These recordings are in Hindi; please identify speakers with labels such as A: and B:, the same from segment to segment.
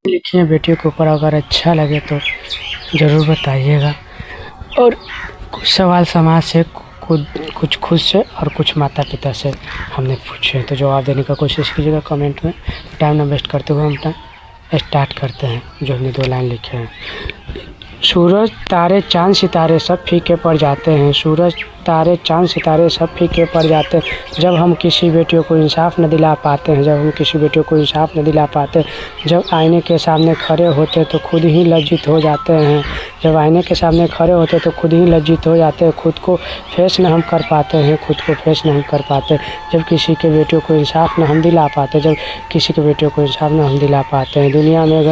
A: लिखिए वीडियो के ऊपर, अगर अच्छा लगे तो ज़रूर बताइएगा। और कुछ सवाल समाज से, कुछ खुद से और कुछ माता पिता से हमने पूछे, तो जवाब देने का कोशिश कीजिएगा कमेंट में। टाइम ना वेस्ट करते हुए हम स्टार्ट करते हैं जो हमने 2 लाइन लिखे हैं। सूरज तारे चाँद सितारे सब फीके पड़ जाते हैं, सूरज तारे चाँद सितारे सब फीके पड़ जाते हैं। जब हम किसी बेटियों को इंसाफ न दिला पाते हैं, जब हम किसी बेटियों को इंसाफ न दिला पाते, जब आईने के सामने खड़े होते तो खुद ही लज्जित हो जाते हैं, जब आईने के सामने खड़े होते तो खुद ही लज्जित हो जाते हैं। खुद को फेस न हम कर पाते हैं, खुद को फेस नहीं कर पाते। जब किसी के बेटियों को इंसाफ न हम दिला पाते, जब किसी के बेटियों को इंसाफ न हम दिला पाते हैं। दुनिया में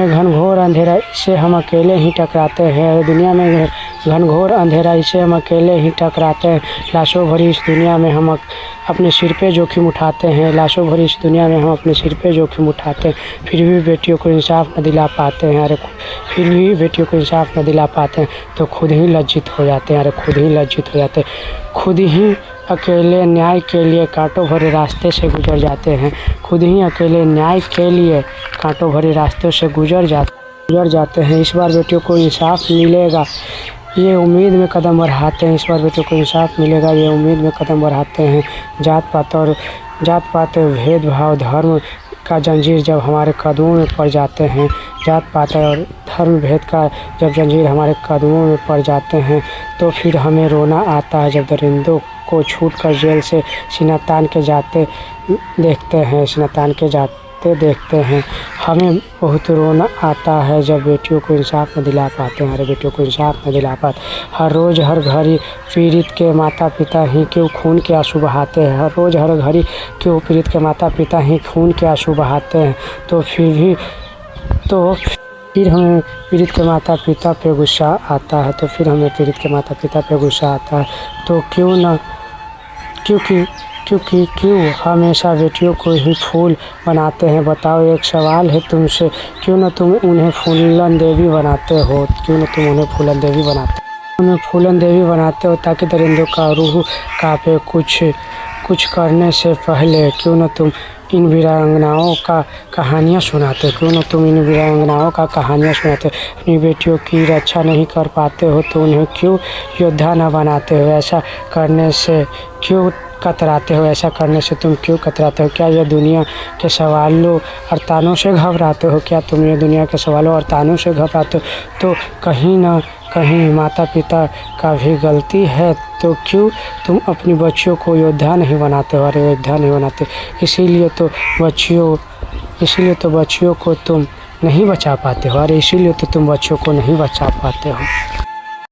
A: घनघोर अंधेरा इसे हम अकेले ही टकराते हैं, दुनिया में घनघोर अंधेरा इसे हम अकेले ही टकराते हैं। लाशों भरी इस दुनिया में हम अपने सिर पे जोखिम उठाते हैं, लाशों भरी इस दुनिया में हम अपने सिर पे जोखिम उठाते हैं, फिर भी बेटियों को इंसाफ न दिला पाते हैं। अरे फिर भी बेटियों को इंसाफ न दिला पाते हैं तो खुद ही लज्जित हो जाते हैं। अरे खुद ही लज्जित हो जाते हैं, खुद ही अकेले न्याय के लिए कांटों भरे रास्ते से गुजर जाते हैं, खुद ही अकेले न्याय के लिए कांटों भरे रास्ते से गुजर जाते हैं। इस बार बेटियों को इंसाफ मिलेगा ये उम्मीद में कदम बढ़ाते हैं, इस बार बेटियों को इंसाफ मिलेगा ये उम्मीद में कदम बढ़ाते हैं। जात पात भेदभाव धर्म का जंजीर जब हमारे कदमों में पड़ जाते हैं, जात पात और धर्म भेद का जब जंजीर हमारे कदमों में पड़ जाते हैं तो फिर हमें रोना आता है। जब दरिंदों को छूट कर जेल से सीना तान के जाते देखते हैं, हमें बहुत रोना आता है जब बेटियों को इंसाफ न दिला पाते हैं। अरे बेटियों को इंसाफ न दिला पाते। हर रोज़ हर घड़ी पीड़ित के माता पिता ही क्यों खून के आंसू बहाते हैं, हर रोज़ हर घड़ी क्यों पीड़ित के माता पिता ही खून के आंसू बहाते हैं। तो फिर हमें पीड़ित के माता पिता पे गुस्सा आता है, तो फिर हमें पीड़ित के माता पिता पे गुस्सा आता है। तो क्यों हमेशा बेटियों को ही फूल बनाते हैं। बताओ एक सवाल है तुमसे, क्यों न तुम उन्हें फूलन देवी बनाते हो, क्यों न तुम उन्हें फूलन देवी बनाते हो ताकि दरिंदों का रूह कांपे कुछ करने से पहले। क्यों न तुम इन वीरांगनाओं का कहानियाँ सुनाते, अपनी बेटियों की रक्षा नहीं कर पाते हो तो उन्हें क्यों योद्धा न बनाते हो। ऐसा करने से क्यों कतराते हो, ऐसा करने से तुम क्यों कतराते हो। क्या ये दुनिया के सवालों और तानों से घबराते हो, क्या तुम ये दुनिया के सवालों और तानों से घबराते हो। तो कहीं ना कहीं माता पिता का भी गलती है, तो क्यों तुम अपनी बच्चियों को योद्धा नहीं बनाते हो। अरे योद्धा नहीं बनाते, इसीलिए तो बच्चियों को तुम नहीं बचा पाते हो। अरे इसीलिए तो तुम बच्चियों को नहीं बचा पाते हो।